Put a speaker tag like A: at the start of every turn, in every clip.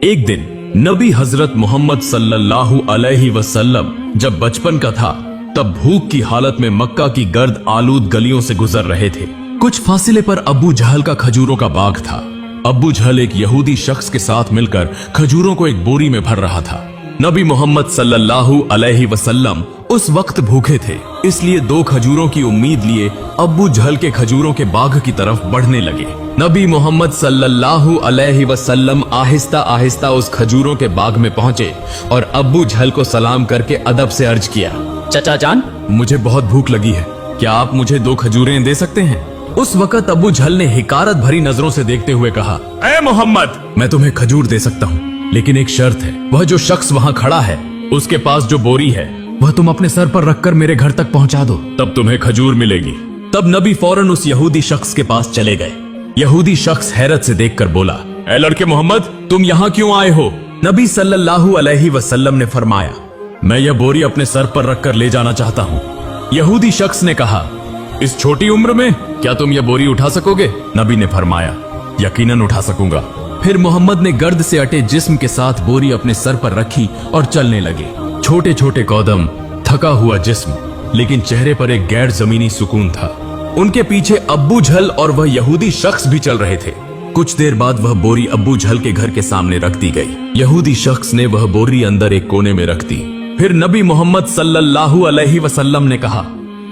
A: एक दिन नबी हजरत मोहम्मद सल्लल्लाहु अलैहि वसल्लम जब बचपन का था तब भूख की हालत में मक्का की गर्द आलूद गलियों से गुजर रहे थे। कुछ फासले पर अबू जहल का खजूरों का बाग था। अबू जहल एक यहूदी शख्स के साथ मिलकर खजूरों को एक बोरी में भर रहा था। नबी मोहम्मद सल्लल्लाहु अलैहि वसल्लम उस वक्त भूखे थे, इसलिए 2 खजूरों की उम्मीद लिए अबू जहल के खजूरों के बाग की तरफ बढ़ने लगे। नबी मोहम्मद सल्लल्लाहु अलैहि वसल्लम आहिस्ता आहिस्ता उस खजूरों के बाग में पहुंचे और अबू जहल को सलाम करके अदब से अर्ज किया,
B: चचा जान,
A: मुझे बहुत भूख लगी है, क्या आप मुझे 2 खजूरें दे सकते हैं? उस वक्त अबू जहल ने हिकारत भरी नजरों से देखते हुए कहा, ए मोहम्मद, मैं तुम्हें खजूर दे सकता हूँ, लेकिन एक शर्त है। वह जो शख्स वहाँ खड़ा है उसके पास जो बोरी है वह तुम अपने सर पर रखकर मेरे घर तक पहुँचा दो, तब तुम्हें खजूर मिलेगी। तब नबी फौरन उस यहूदी शख्स के पास चले गए। यहूदी शख्स हैरत से देखकर बोला, ए लड़के मोहम्मद, तुम यहाँ क्यों आए हो? नबी सल्लल्लाहु अलैहि वसल्लम ने फरमाया, मैं यह बोरी अपने सर पर रखकर ले जाना चाहता हूँ। यहूदी शख्स ने कहा, इस छोटी उम्र में क्या तुम यह बोरी उठा सकोगे? नबी ने फरमाया, यकीनन उठा सकूंगा। फिर मोहम्मद ने गर्द से अटे जिस्म के साथ बोरी अपने सर पर रखी और चलने लगे। छोटे छोटे कदम, थका हुआ जिस्म, लेकिन चेहरे पर एक गैर जमीनी सुकून था। उनके पीछे अब्बू जहल और वह यहूदी शख्स भी चल रहे थे। कुछ देर बाद वह बोरी अब्बू जहल के घर के सामने रख दी गई। यहूदी शख्स ने वह बोरी अंदर एक कोने में रख दी। फिर नबी मोहम्मद सल्लल्लाहु अलैहि वसल्लम ने कहा,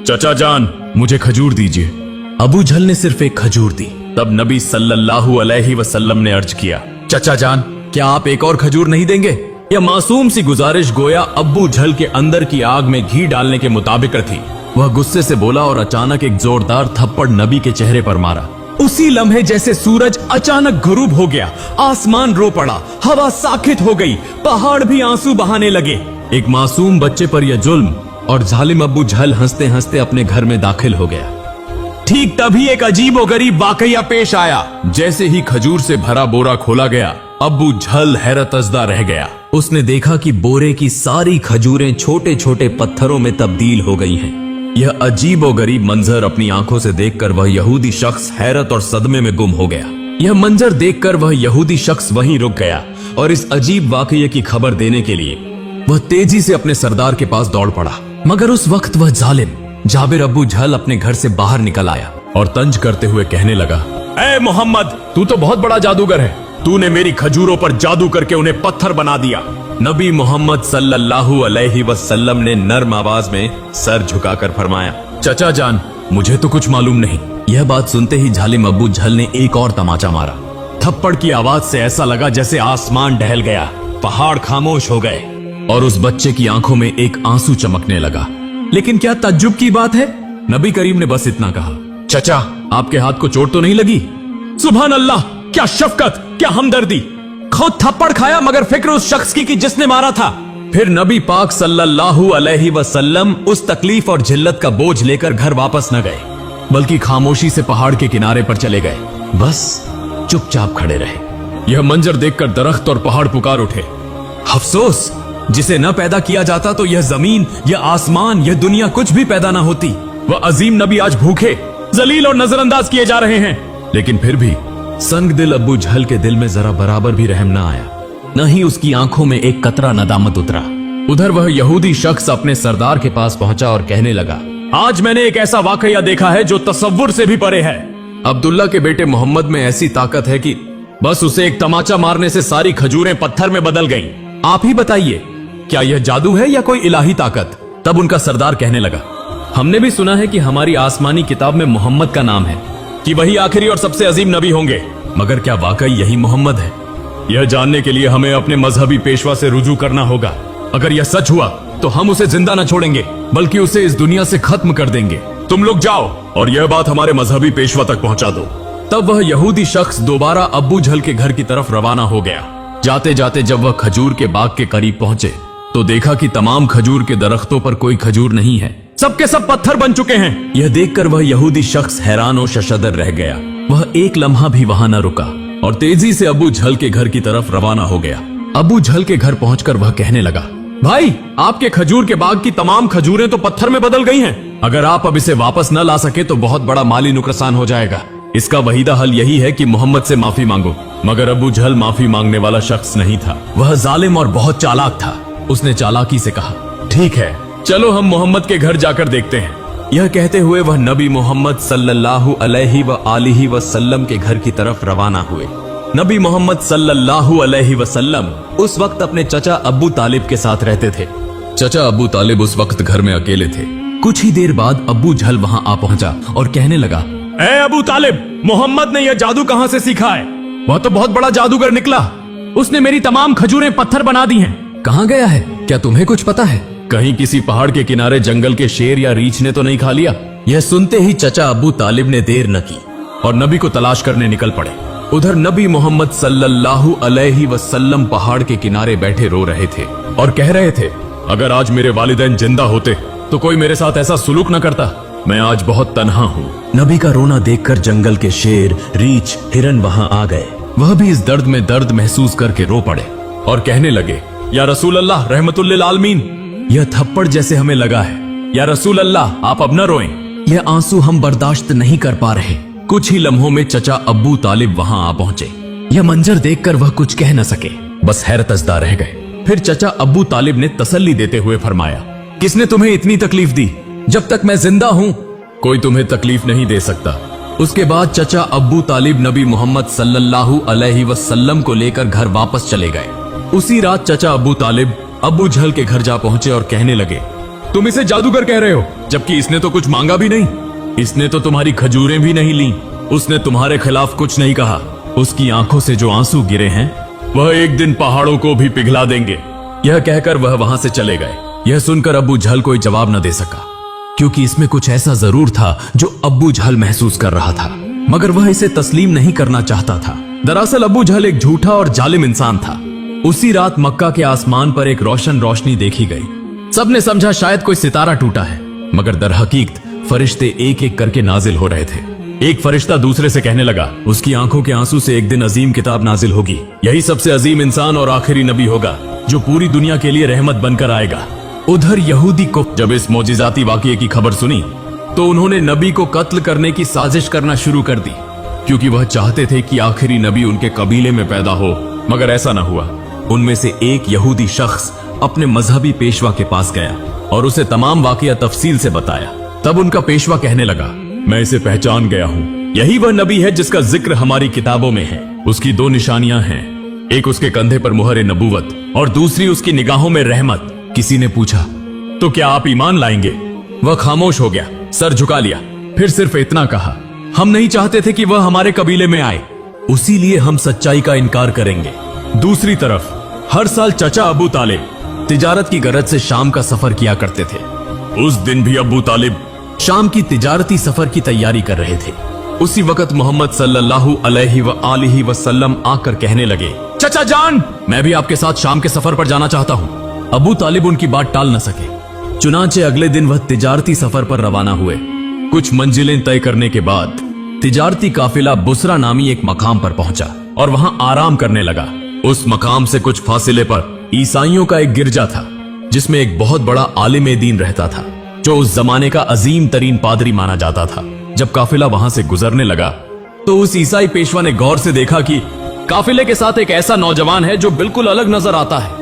A: चचा जान, मुझे खजूर दीजिए। अबू जहल ने सिर्फ एक खजूर दी। तब नबी सल्लल्लाहु अलैहि वसल्लम ने अर्ज किया, चचा जान, क्या आप एक और खजूर नहीं देंगे? यह मासूम सी गुजारिश गोया अब्बू जहल के अंदर की आग में घी डालने के मुताबिक थी। वह गुस्से से बोला और अचानक एक जोरदार थप्पड़ नबी के चेहरे पर मारा। उसी लम्हे जैसे सूरज अचानक गुरूब हो गया, आसमान रो पड़ा, हवा साकित हो गई, पहाड़ भी आंसू बहाने लगे। एक मासूम बच्चे पर यह जुल्म और जालिम अब्बू जहल हंसते हंसते अपने घर में दाखिल हो गया। ठीक तभी एक अजीब और गरीब वाकया पेश आया। जैसे ही खजूर से भरा बोरा खोला गया, अब्बू जहल हैरतजदा रह गया। उसने देखा कि बोरे की सारी खजूरें छोटे छोटे पत्थरों में तब्दील हो गई हैं। यह अजीब और गरीब मंजर अपनी आंखों से देखकर वह यहूदी शख्स हैरत और सदमे में गुम हो गया। यह मंजर देखकर वह यहूदी शख्स वहीं रुक गया और इस अजीब वाकये की खबर देने के लिए वह तेजी से अपने सरदार के पास दौड़ पड़ा। मगर उस वक्त वह जालिम जाबिर अब्बू जहल अपने घर से बाहर निकल आया और तंज करते हुए कहने लगा, ए मोहम्मद, तू तो बहुत बड़ा जादूगर है। तूने मेरी खजूरों पर जादू करके उन्हें पत्थर बना दिया। नबी मोहम्मद सल्लल्लाहु अलैहि वसल्लम ने नर्म आवाज में सर झुकाकर फरमाया, चचा जान, मुझे तो कुछ मालूम नहीं। यह बात सुनते ही जालिम अब्बू जहल ने एक और तमाचा मारा। थप्पड़ की आवाज से ऐसा लगा जैसे आसमान डहल गया, पहाड़ खामोश हो गए और उस बच्चे की आंखों में एक आंसू चमकने लगा। लेकिन क्या तज्जुब की बात है, नबी करीम ने बस इतना कहा, चचा, आपके हाथ को चोट तो नहीं लगी? सुभान अल्लाह, क्या शफकत, क्या हमदर्दी। खुद थप्पड़ खाया मगर फिक्र उस शख्स की कि जिसने मारा था। फिर नबी पाक सल्लल्लाहु अलैहि वसल्लम उस तकलीफ और जिल्लत का बोझ लेकर घर वापस न गए, बल्कि खामोशी से पहाड़ के किनारे पर चले गए। बस चुपचाप खड़े रहे। यह मंजर देखकर दरख्त और पहाड़ पुकार उठे, अफसोस, जिसे न पैदा किया जाता तो यह जमीन, यह आसमान, यह दुनिया कुछ भी पैदा ना होती। वह अजीम नबी आज भूखे, जलील और नजरअंदाज किए जा रहे हैं। लेकिन फिर भी संग दिल अब्बू जहल के दिल में जरा बराबर भी रहम न आया, न ही उसकी आंखों में एक कतरा नदामत उतरा। उधर वह यहूदी शख्स अपने सरदार के पास पहुंचा और कहने लगा, आज मैंने एक ऐसा वाकया देखा है जो तसव्वुर से भी परे है। अब्दुल्ला के बेटे मोहम्मद में ऐसी ताकत है कि बस उसे एक तमाचा मारने से सारी खजूरें पत्थर में बदल गईं। आप ही बताइए, क्या यह जादू है या कोई इलाही ताकत? तब उनका सरदार कहने लगा, हमने भी सुना है कि हमारी आसमानी किताब में मोहम्मद का नाम है, कि वही आखिरी और सबसे अजीम नबी होंगे, मगर क्या वाकई यही मोहम्मद है? यह जानने के लिए हमें अपने मजहबी पेशवा से रुजू करना होगा। अगर यह सच हुआ तो हम उसे जिंदा न छोड़ेंगे, बल्कि उसे इस दुनिया से खत्म कर देंगे। तुम लोग जाओ और यह बात हमारे मजहबी पेशवा तक पहुंचा दो। तब वह यहूदी शख्स दोबारा अब्बू जहल के घर की तरफ रवाना हो गया। जाते जाते जब वह खजूर के बाग के करीब पहुंचे तो देखा कि तमाम खजूर के दरख्तों पर कोई खजूर नहीं है, सबके सब पत्थर बन चुके हैं। यह देखकर वह यहूदी शख्स हैरान और शशदर रह गया। वह एक लम्हा भी वहां न रुका और तेजी से अब्बू जहल के घर की तरफ रवाना हो गया। अब्बू जहल के घर पहुंचकर वह कहने लगा, भाई, आपके खजूर के बाग की तमाम खजूरें तो पत्थर में बदल गई हैं। अगर आप अब इसे वापस न ला सके तो बहुत बड़ा माली नुकसान हो जाएगा। इसका वहीदा हल यही है कि मोहम्मद से माफी मांगो। मगर अबू जहल माफी मांगने वाला शख्स नहीं था। वह जालिम और बहुत चालाक था। उसने चालाकी से कहा, ठीक है, चलो हम मोहम्मद के घर जाकर देखते हैं। यह कहते हुए वह नबी मोहम्मद सल्लल्लाहु अलैहि व आलिहि वसल्लम के घर की तरफ रवाना हुए। नबी मोहम्मद सल्लल्लाहु अलैहि वसल्लम उस वक्त अपने चचा अब्बू तालिब के साथ रहते थे। चचा अब्बू तालिब उस वक्त घर में अकेले थे। कुछ ही देर बाद अब्बू जहल वहां आ पहुंचा और कहने लगा, ए अबू तालिब, मोहम्मद ने यह जादू कहां से सीखा है? वह तो बहुत बड़ा जादूगर निकला। उसने मेरी तमाम खजूरें पत्थर बना दी हैं। कहां गया है? क्या तुम्हें कुछ पता है? कहीं किसी पहाड़ के किनारे जंगल के शेर या रीछ ने तो नहीं खा लिया? यह सुनते ही चचा अब्बू तालिब ने देर न की और नबी को तलाश करने निकल पड़े। उधर नबी मोहम्मद सल्लल्लाहु अलैहि वसल्लम पहाड़ के किनारे बैठे रो रहे थे और कह रहे थे, अगर आज मेरे वालिदैन जिंदा होते तो कोई मेरे साथ ऐसा सुलूक न करता। मैं आज बहुत तन्हा हूँ। नबी का रोना देखकर जंगल के शेर, रीछ, हिरन वहां आ गए। वह भी इस दर्द में दर्द महसूस करके रो पड़े और कहने लगे, या रसूल अल्लाह रहमतुल लिल आलमीन, यह थप्पड़ जैसे हमें लगा है। या रसूल अल्लाह, आप अब न रोएं। यह आंसू हम बर्दाश्त नहीं कर पा रहे। कुछ ही लम्हों में चचा अब्बू तालिब वहां आ पहुंचे। यह मंजर देखकर वह कुछ कह न सके, बस हैरतज़दा रह गए। फिर चचा अब्बू तालिब ने तसल्ली देते हुए फरमाया, किसने तुम्हें इतनी तकलीफ दी? जब तक मैं जिंदा हूं कोई तुम्हें तकलीफ नहीं दे सकता। उसके बाद चचा अब्बू तालिब नबी मोहम्मद सल्लल्लाहु अलैहि वसल्लम को लेकर घर वापस चले गए। उसी रात चचा अब्बू तालिब अब्बू जहल के घर जा पहुंचे और कहने लगे, तुम इसे जादूगर कह रहे हो, जबकि इसने तो कुछ मांगा भी नहीं। इसने तो तुम्हारी खजूरें भी नहीं ली। उसने तुम्हारे खिलाफ कुछ नहीं कहा। उसकी आंखों से जो आंसू गिरे हैं वह एक दिन पहाड़ों को भी पिघला देंगे। यह कहकर वह वहां से चले गए। यह सुनकर अब्बू जहल कोई जवाब न दे सका, क्योंकि इसमें कुछ ऐसा जरूर था जो अब्बू जहल महसूस कर रहा था, मगर वह इसे तस्लीम नहीं करना चाहता था। दरअसल अब्बू जहल एक झूठा और जालिम इंसान था। उसी रात मक्का के आसमान पर एक रोशनी देखी गई। सबने समझा शायद कोई सितारा टूटा है, मगर दरहकीकत फरिश्ते एक एक करके नाजिल हो रहे थे। एक फरिश्ता दूसरे से कहने लगा, उसकी आंखों के आंसू से एक दिन अजीम किताब नाजिल होगी। यही सबसे अजीम इंसान और आखिरी नबी होगा जो पूरी दुनिया के लिए रहमत बनकर आएगा। उधर यहूदी को जब इस मौजिजाती वाकये की खबर सुनी तो उन्होंने नबी को कत्ल करने की साजिश करना शुरू कर दी, क्योंकि वह चाहते थे कि आखिरी नबी उनके कबीले में पैदा हो, मगर ऐसा न हुआ। उनमें से एक यहूदी शख्स अपने मजहबी पेशवा के पास गया और उसे तमाम वाकया तफसील से बताया। तब उनका पेशवा कहने लगा, मैं इसे पहचान गया हूँ। यही वह नबी है जिसका जिक्र हमारी किताबों में है। उसकी दो निशानियां हैं, एक उसके कंधे पर मुहर नबूवत और दूसरी उसकी निगाहों में रहमत। किसी ने पूछा, तो क्या आप ईमान लाएंगे? वह खामोश हो गया, सर झुका लिया, फिर सिर्फ इतना कहा, हम नहीं चाहते थे कि वह हमारे कबीले में आए, उसी लिए हम सच्चाई का इनकार करेंगे। दूसरी तरफ हर साल चचा अबू तालिब तिजारत की गरज से शाम का सफर किया करते थे। उस दिन भी अबू तालिब शाम की तिजारती सफर की तैयारी कर रहे थे। उसी वक्त मोहम्मद सल्लल्लाहु अलैहि व आलिहि वसल्लम आकर कहने लगे, चचा जान, मैं भी आपके साथ शाम के सफर पर जाना चाहता हूँ। अबू तालिब उनकी बात टाल न सके। चुनांचे अगले दिन वह तिजारती सफर पर रवाना हुए। कुछ मंजिलें तय करने के बाद तिजारती काफिला बुसरा नामी एक मकाम पर पहुंचा और वहां आराम करने लगा। उस मकाम से कुछ फासिले पर ईसाइयों का एक गिरजा था, जिसमें एक बहुत बड़ा आलिम दीन रहता था, जो उस जमाने का अजीम तरीन पादरी माना जाता था। जब काफिला वहां से गुजरने लगा तो उस ईसाई पेशवा ने गौर से देखा कि काफिले के साथ एक ऐसा नौजवान है जो बिल्कुल अलग नजर आता है।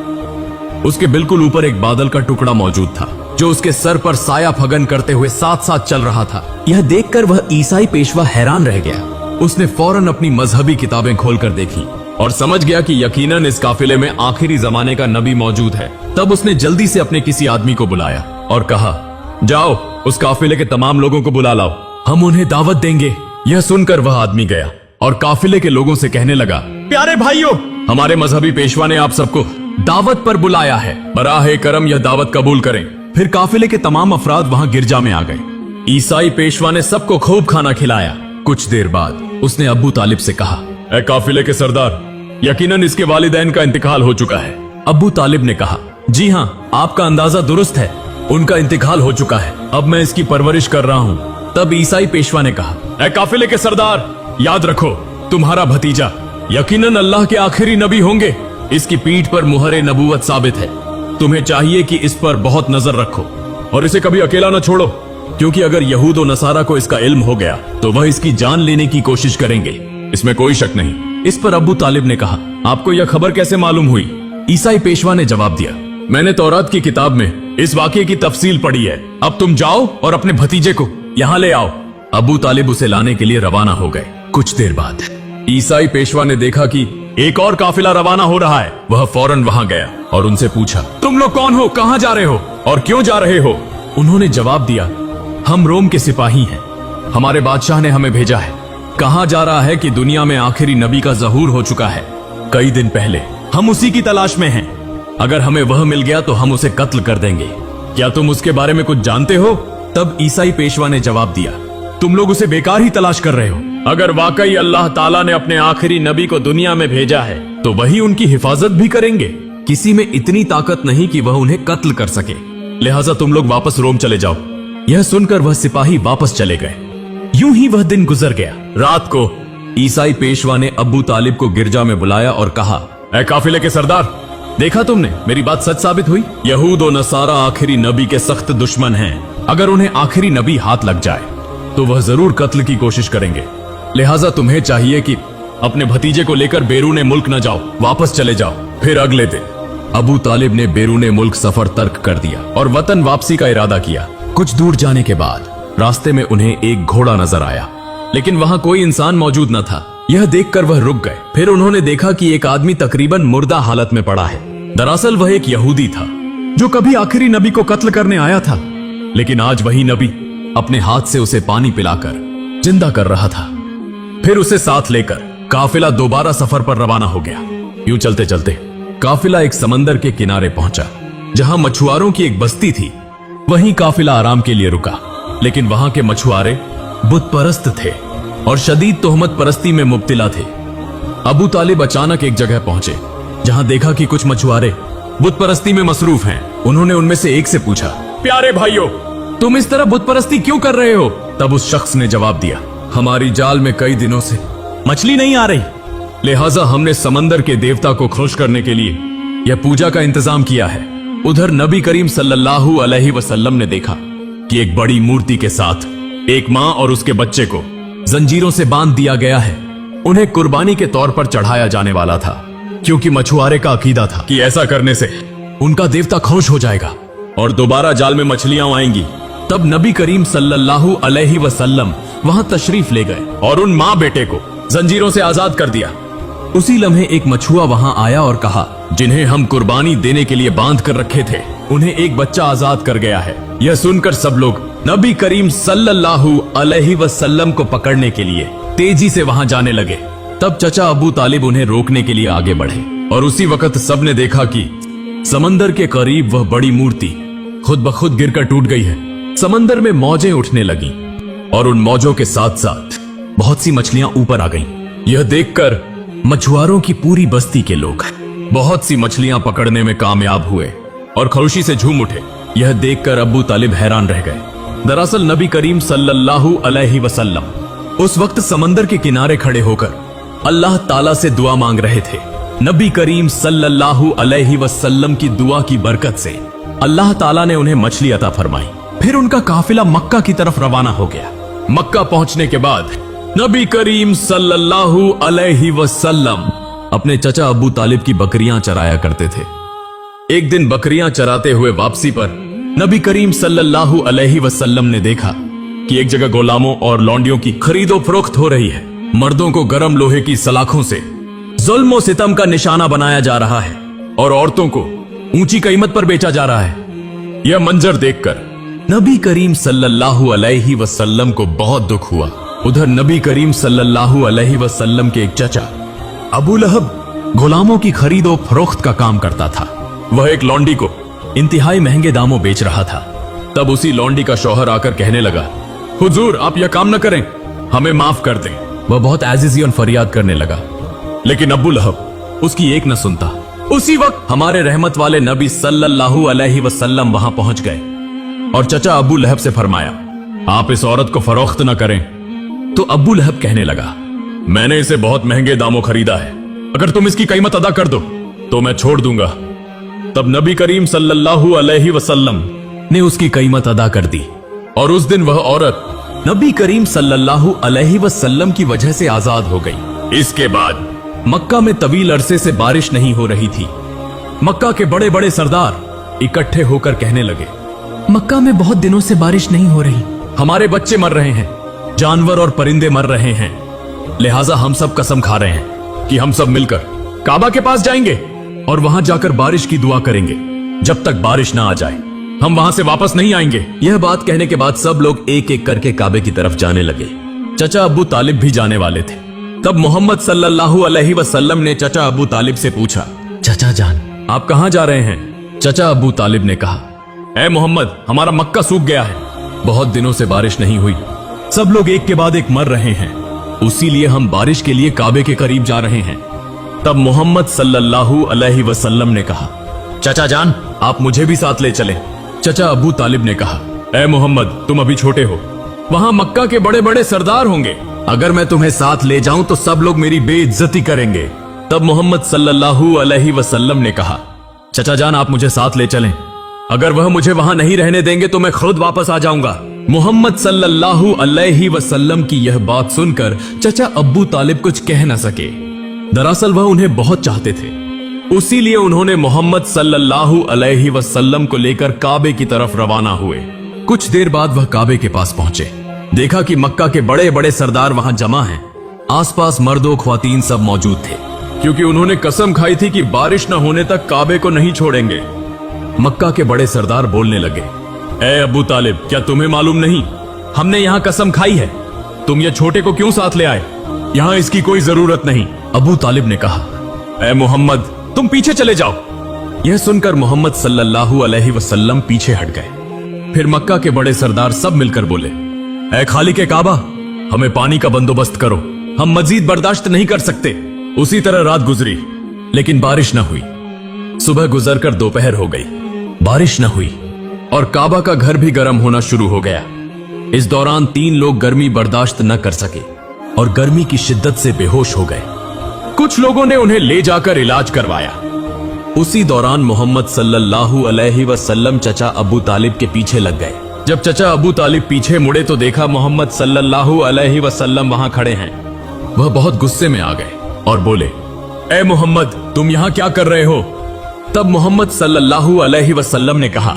A: उसके बिल्कुल ऊपर एक बादल का टुकड़ा मौजूद था, जो उसके सर पर साया फगन करते हुए साथ साथ चल रहा था। यह देखकर वह ईसाई पेशवा हैरान रह गया। उसने फौरन अपनी मजहबी किताबें खोलकर देखी और समझ गया कि यकीनन इस काफिले में आखिरी जमाने का नबी मौजूद है। तब उसने जल्दी से अपने किसी आदमी को बुलाया और कहा, जाओ उस काफिले के तमाम लोगों को बुला लाओ, हम उन्हें दावत देंगे। यह सुनकर वह आदमी गया और काफिले के लोगों से कहने लगा, प्यारे भाइयों, हमारे मजहबी पेशवा ने आप सबको दावत पर बुलाया है, बराहे करम यह दावत कबूल करें। फिर काफिले के तमाम अफराद वहां गिरजा में आ गए। ईसाई पेशवा ने सबको खूब खाना खिलाया। कुछ देर बाद उसने अब्बू तालिब से कहा, ए काफिले के सरदार, यकीनन इसके वालिदैन का इंतकाल हो चुका है। अब्बू तालिब ने कहा, जी हाँ, आपका अंदाजा दुरुस्त है, उनका इंतकाल हो चुका है, अब मैं इसकी परवरिश कर रहा हूँ। तब ईसाई पेशवा ने कहा, ए काफिले के सरदार, याद रखो तुम्हारा भतीजा यकीनन अल्लाह के आखिरी नबी होंगे। इसकी पीठ पर मुहरे नबूवत साबित है। तुम्हें चाहिए कि इस पर बहुत नजर रखो और इसे कभी अकेला न छोड़ो। क्योंकि अगर यहूद और नसारा को इसका इल्म हो गया तो वह इसकी जान लेने की कोशिश करेंगे, इसमें कोई शक नहीं। इस पर अबू तालिब ने कहा, आपको यह खबर कैसे मालूम हुई? ईसाई पेशवा ने जवाब दिया, मैंने तौरात की किताब में इस वाकये की तफसील पढ़ी है। अब तुम जाओ और अपने भतीजे को यहाँ ले आओ। अबू तालिब उसे लाने के लिए रवाना हो गए। कुछ देर बाद ईसाई पेशवा ने देखा कि एक और काफिला रवाना हो रहा है। वह फौरन वहां गया और उनसे पूछा, तुम लोग कौन हो, कहां जा रहे हो और क्यों जा रहे हो? उन्होंने जवाब दिया, हम रोम के सिपाही हैं, हमारे बादशाह ने हमें भेजा है। कहा जा रहा है कि दुनिया में आखिरी नबी का ज़हूर हो चुका है कई दिन पहले। हम उसी की तलाश में हैं। अगर हमें वह मिल गया तो हम उसे कत्ल कर देंगे। क्या तुम उसके बारे में कुछ जानते हो? तब ईसाई पेशवा ने जवाब दिया, तुम लोग उसे बेकार ही तलाश कर रहे हो। अगर वाकई अल्लाह ताला ने अपने आखिरी नबी को दुनिया में भेजा है तो वही उनकी हिफाजत भी करेंगे। किसी में इतनी ताकत नहीं कि वह उन्हें कत्ल कर सके, लिहाजा तुम लोग वापस रोम चले जाओ। यह सुनकर वह सिपाही वापस चले गए। यूं ही वह दिन गुजर गया। रात को ईसाई पेशवा ने अबू तालिब को गिरजा में बुलाया और कहा, ऐ काफिले के सरदार, देखा तुमने, मेरी बात सच साबित हुई। यहूद और नसारा आखिरी नबी के सख्त दुश्मन हैं। अगर उन्हें आखिरी नबी हाथ लग जाए तो वह जरूर कत्ल की कोशिश करेंगे। लिहाजा तुम्हें चाहिए कि अपने भतीजे को लेकर बैरूने मुल्क न जाओ, वापस चले जाओ। फिर अगले दिन अबू तालिब ने बैरूने मुल्क सफर तर्क कर दिया और वतन वापसी का इरादा किया। कुछ दूर जाने के बाद रास्ते में उन्हें एक घोड़ा नजर आया, लेकिन वहां कोई इंसान मौजूद न था। यह देखकर वह रुक गए। फिर उन्होंने देखा कि एक आदमी तकरीबन मुर्दा हालत में पड़ा है। दरअसल वह एक यहूदी था जो कभी आखिरी नबी को कत्ल करने आया था, लेकिन आज वही नबी अपने हाथ से उसे पानी पिलाकर जिंदा कर रहा था। फिर उसे साथ लेकर काफिला दोबारा सफर पर रवाना हो गया। यूं चलते चलते काफिला एक समंदर के किनारे पहुंचा जहां मछुआरों की एक बस्ती थी। वहीं काफिला आराम के लिए रुका, लेकिन वहां के मछुआरे बुत परस्त थे और शदीद तोहमत परस्ती में मुब्तिला थे। अबू तालिब अचानक एक जगह पहुंचे जहां देखा कि कुछ मछुआरे बुत परस्ती में मसरूफ हैं। उन्होंने उनमें से एक से पूछा, प्यारे भाइयों, तुम इस तरह बुत परस्ती क्यों कर रहे हो? तब उस शख्स ने जवाब दिया, हमारी जाल में कई दिनों से मछली नहीं आ रही, लिहाजा हमने समंदर के देवता को खुश करने के लिए यह पूजा का इंतजाम किया है। उधर नबी करीम सल्लल्लाहु अलैहि वसल्लम ने देखा कि एक बड़ी मूर्ति के साथ एक माँ और उसके बच्चे को जंजीरों से बांध दिया गया है। उन्हें कुर्बानी के तौर पर चढ़ाया जाने वाला था, क्योंकि मछुआरे का अकीदा था कि ऐसा करने से उनका देवता खुश हो जाएगा और दोबारा जाल में मछलियां आएंगी। तब नबी करीम सल्लल्लाहु अलैहि वसल्लम वहां तशरीफ ले गए और उन माँ बेटे को जंजीरों से आजाद कर दिया। उसी लम्हे एक मछुआ वहां आया और कहा, जिन्हें हम कुर्बानी देने के लिए बांध कर रखे थे, उन्हें एक बच्चा आजाद कर गया है। यह सुनकर सब लोग नबी करीम सल्लल्लाहु अलैहि वसल्लम को पकड़ने के लिए तेजी से वहां जाने लगे। तब चचा अबू तालिब उन्हें रोकने के लिए आगे बढ़े और उसी वक्त सबने देखा कि समंदर के करीब वह बड़ी मूर्ति खुद ब खुद गिरकर टूट गई है। समंदर में मौजें उठने लगी और उन मौजों के साथ साथ बहुत सी मछलियां ऊपर आ गईं। यह देखकर मछुआरों की पूरी बस्ती के लोग बहुत सी मछलियां पकड़ने में कामयाब हुए और खुशी से झूम उठे। यह देखकर अबू तालिब हैरान रह गए। दरअसल नबी करीम सल्लल्लाहु अलैहि वसल्लम उस वक्त समंदर के किनारे खड़े होकर अल्लाह ताला से दुआ मांग रहे थे। नबी करीम सल्लल्लाहु अलैहि वसल्लम की दुआ की बरकत से अल्लाह ताला ने उन्हें मछली अता फरमाई। फिर उनका काफिला मक्का की तरफ रवाना हो गया। मक्का पहुंचने के बाद नबी करीम सल्लल्लाहु अलैहि वसल्लम अपने चचा अबू तालिब की बकरियां चराया करते थे। एक दिन बकरियां चराते हुए वापसी पर नबी करीम सल्लल्लाहु अलैहि वसल्लम ने देखा कि एक जगह गुलामों और लौंडियों की खरीदो फरोख्त हो रही है। मर्दों को गरम लोहे की सलाखों से जुल्म और सितम का निशाना बनाया जा रहा है और औरतों को ऊंची कीमत पर बेचा जा रहा है। यह मंजर देखकर नबी करीम सल्लल्लाहु अलैहि वसल्लम को बहुत दुख हुआ। उधर नबी करीम सल्लल्लाहु अलैहि वसल्लम के एक चचा अबू लहब गुलामों की खरीदो फरोख्त का काम करता था। वह एक लौंडी को इंतहाई महंगे दामों बेच रहा था। तब उसी लौंडी का शौहर आकर कहने लगा, हुजूर आप यह काम न करें, हमें माफ कर दें। वह बहुत आजिज़ी फरियाद करने लगा, लेकिन अबू लहब उसकी एक न सुनता। उसी वक्त हमारे रहमत वाले नबी सल्लल्लाहु अलैहि वसल्लम वहां पहुंच गए और चचा अबू लहब से फरमाया, आप इस औरत को फरोख्त न करें। तो अबू लहब कहने लगा, मैंने इसे बहुत महंगे दामों खरीदा है, अगर तुम इसकी कीमत अदा कर दो तो मैं छोड़ दूंगा। तब नबी करीम सल्लल्लाहु अलैहि वसल्लम ने उसकी कीमत अदा कर दी और उस दिन वह औरत नबी करीम सल्लल्लाहु अलैहि वसल्लम की वजह से आजाद हो गई। इसके बाद मक्का में तवील अरसे से बारिश नहीं हो रही थी। मक्का के बड़े बड़े सरदार इकट्ठे होकर कहने लगे, मक्का में बहुत दिनों से बारिश नहीं हो रही, हमारे बच्चे मर रहे हैं, जानवर और परिंदे मर रहे हैं, लिहाजा हम सब कसम खा रहे हैं कि हम सब मिलकर काबा के पास जाएंगे और वहां जाकर बारिश की दुआ करेंगे। जब तक बारिश ना आ जाए हम वहां से वापस नहीं आएंगे। यह बात कहने के बाद सब लोग एक एक करके काबे की तरफ जाने लगे। चचा अबू तालिब भी जाने वाले थे। तब मोहम्मद सल्लल्लाहु अलैहि वसल्लम ने चचा अबू तालिब से पूछा, चचा जान आप कहां जा रहे हैं? चचा अबू तालिब ने कहा, ए मोहम्मद, हमारा मक्का सूख गया है, बहुत दिनों से बारिश नहीं हुई, सब लोग एक के बाद एक मर रहे हैं, उसी लिए हम बारिश के लिए काबे के करीब जा रहे हैं। तब मोहम्मद सल्लल्लाहु अलैहि वसल्लम ने कहा, चचा जान आप मुझे भी साथ ले चलें। चचा अबू तालिब ने कहा, ए मोहम्मद, तुम अभी छोटे हो, वहां मक्का के बड़े बड़े सरदार होंगे, अगर मैं तुम्हें साथ ले जाऊं तो सब लोग मेरी बेइज्जती करेंगे। तब मोहम्मद सल्लल्लाहु अलैहि वसल्लम ने कहा, चचा जान आप मुझे साथ ले चलें, अगर वह मुझे वहां नहीं रहने देंगे तो मैं खुद वापस आ जाऊंगा। मोहम्मद सल्लल्लाहु अलैहि वसल्लम की यह बात सुनकर चचा अब्बू तालिब कुछ कह न सके। दरअसल वह उन्हें बहुत चाहते थे, उसी लिए उन्होंने मोहम्मद सल्लल्लाहु अलैहि वसल्लम को लेकर काबे की तरफ रवाना हुए। कुछ देर बाद वह काबे के पास पहुंचे। देखा कि मक्का के बड़े बड़े सरदार वहां जमा हैं। आसपास मर्दों ख्वातीन सब मौजूद थे, क्योंकि उन्होंने कसम खाई थी कि बारिश न होने तक काबे को नहीं छोड़ेंगे। मक्का के बड़े सरदार बोलने लगे, ए अबू तालिब, क्या तुम्हें मालूम नहीं, हमने यहाँ कसम खाई है, तुम ये छोटे को क्यों साथ ले आए? यहाँ इसकी कोई जरूरत नहीं। अबू तालिब ने कहा, ए मोहम्मद, तुम पीछे चले जाओ। यह सुनकर मोहम्मद सल्लल्लाहु अलैहि वसल्लम पीछे हट गए। फिर मक्का के बड़े सरदार सब मिलकर बोले, ए खालिक काबा, हमें पानी का बंदोबस्त करो, हम मजीद बर्दाश्त नहीं कर सकते। उसी तरह रात गुजरी, लेकिन बारिश न हुई। सुबह गुजरकर दोपहर हो गई, बारिश न हुई और काबा का घर भी गर्म होना शुरू हो गया। इस दौरान 3 लोग गर्मी बर्दाश्त न कर सके और गर्मी की शिद्दत से बेहोश हो गए। कुछ लोगों ने उन्हें ले जाकर इलाज करवाया। उसी दौरान मोहम्मद सल्लल्लाहु अलैहि वसल्लम चचा अबू तालिब के पीछे लग गए। जब चचा अबू तालिब पीछे मुड़े तो देखा मोहम्मद सल्लल्लाहु अलैहि वसल्लम वहां खड़े हैं। वह बहुत गुस्से में आ गए और बोले, ए मोहम्मद, तुम यहां क्या कर रहे हो? तब मोहम्मद सल्लल्लाहु अलैहि वसल्लम ने कहा,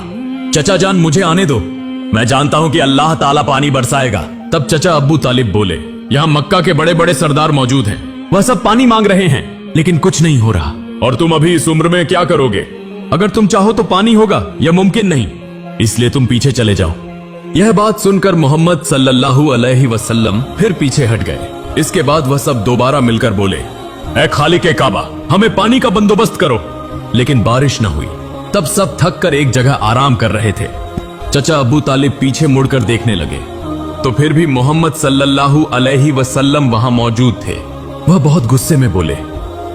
A: चचा जान मुझे आने दो, मैं जानता हूं कि अल्लाह ताला पानी बरसाएगा। तब चचा अबू तालिब बोले, यहां मक्का के बड़े बड़े सरदार मौजूद हैं, वह सब पानी मांग रहे हैं, लेकिन कुछ नहीं हो रहा, और तुम अभी इस उम्र में क्या करोगे? अगर तुम चाहो तो पानी होगा, यह मुमकिन नहीं, इसलिए तुम पीछे चले जाओ। यह बात सुनकर मोहम्मद सल्लल्लाहु अलैहि वसल्लम फिर पीछे हट गए। इसके बाद वह सब दोबारा मिलकर बोले, ए खालिक काबा, हमें पानी का बंदोबस्त करो, लेकिन बारिश न हुई। तब सब थक कर एक जगह आराम कर रहे थे। चचा अबू तालिब पीछे मुड़कर देखने लगे तो फिर भी मोहम्मद सल्लल्लाहु अलैहि वसल्लम वहां मौजूद थे। वह बहुत गुस्से में बोले,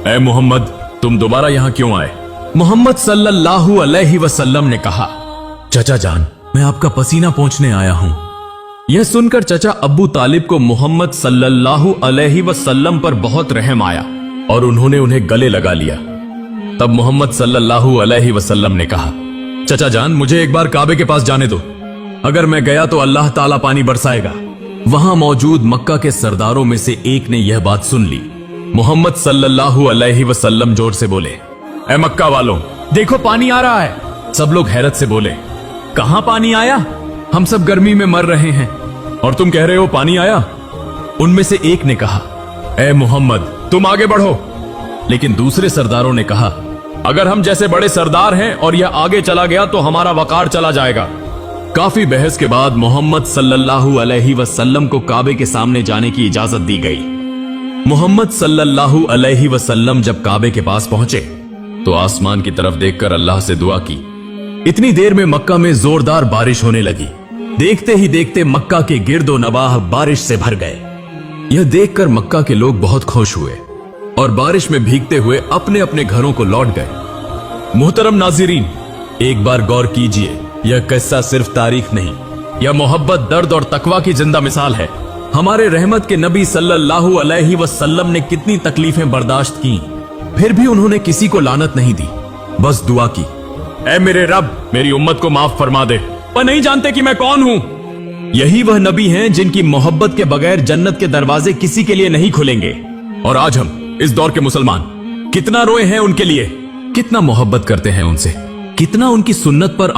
A: ए मोहम्मद, तुम दोबारा यहां क्यों आए? मोहम्मद सल्लल्लाहु अलैहि वसल्लम ने कहा, चचा जान, मैं आपका पसीना पोंछने आया हूं। यह सुनकर चचा अबू तालिब को मोहम्मद सल्लल्लाहु अलैहि वसल्लम पर बहुत रहम आया और उन्होंने उन्हें गले लगा लिया। तब मोहम्मद सल्लल्लाहु अलैहि वसल्लम ने कहा, चचा जान, मुझे एक बार काबे के पास जाने दो, अगर मैं गया तो अल्लाह ताला पानी बरसाएगा। वहां मौजूद मक्का के सरदारों में से एक ने यह बात सुन ली। मोहम्मद सल्लल्लाहु अलैहि वसल्लम जोर से बोले, ए मक्का वालों, देखो पानी आ रहा है। सब लोग हैरत से बोले, कहां पानी आया? हम सब गर्मी में मर रहे हैं और तुम कह रहे हो पानी आया? उनमें से एक ने कहा, ए मोहम्मद, तुम आगे बढ़ो। लेकिन दूसरे सरदारों ने कहा, अगर हम जैसे बड़े सरदार हैं और यह आगे चला गया तो हमारा वकार चला जाएगा। काफी बहस के बाद मोहम्मद सल्लल्लाहु अलैहि वसल्लम को काबे के सामने जाने की इजाजत दी गई। मोहम्मद सल्लल्लाहु अलैहि वसल्लम जब काबे के पास पहुंचे तो आसमान की तरफ देखकर अल्लाह से दुआ की। इतनी देर में मक्का में जोरदार बारिश होने लगी। देखते ही देखते मक्का के गिर्दो नवाह बारिश से भर गए। यह देखकर मक्का के लोग बहुत खुश हुए और बारिश में भीगते हुए अपने अपने घरों को लौट गए। मोहतरम नाज़रीन, एक बार गौर कीजिए, यह किस्सा सिर्फ तारीख नहीं, यह मोहब्बत, दर्द और तकवा की जिंदा मिसाल है। हमारे रहमत के नबी सल्लल्लाहु अलैहि वसल्लम ने कितनी तकलीफें बर्दाश्त की, फिर भी उन्होंने किसी को लानत नहीं दी, बस दुआ की, ऐ मेरे रब, मेरी उम्मत को माफ फरमा दे, वह नहीं जानते कि मैं कौन हूं। यही वह नबी हैं जिनकी मोहब्बत के बगैर जन्नत के दरवाजे किसी के लिए नहीं खुलेंगे। और आज हम इस दौर के मुसलमान कितना रोए हैं उनके लिए, कितना मोहब्बत करते हैं उनसे, कितना उनकी सुन्नत पर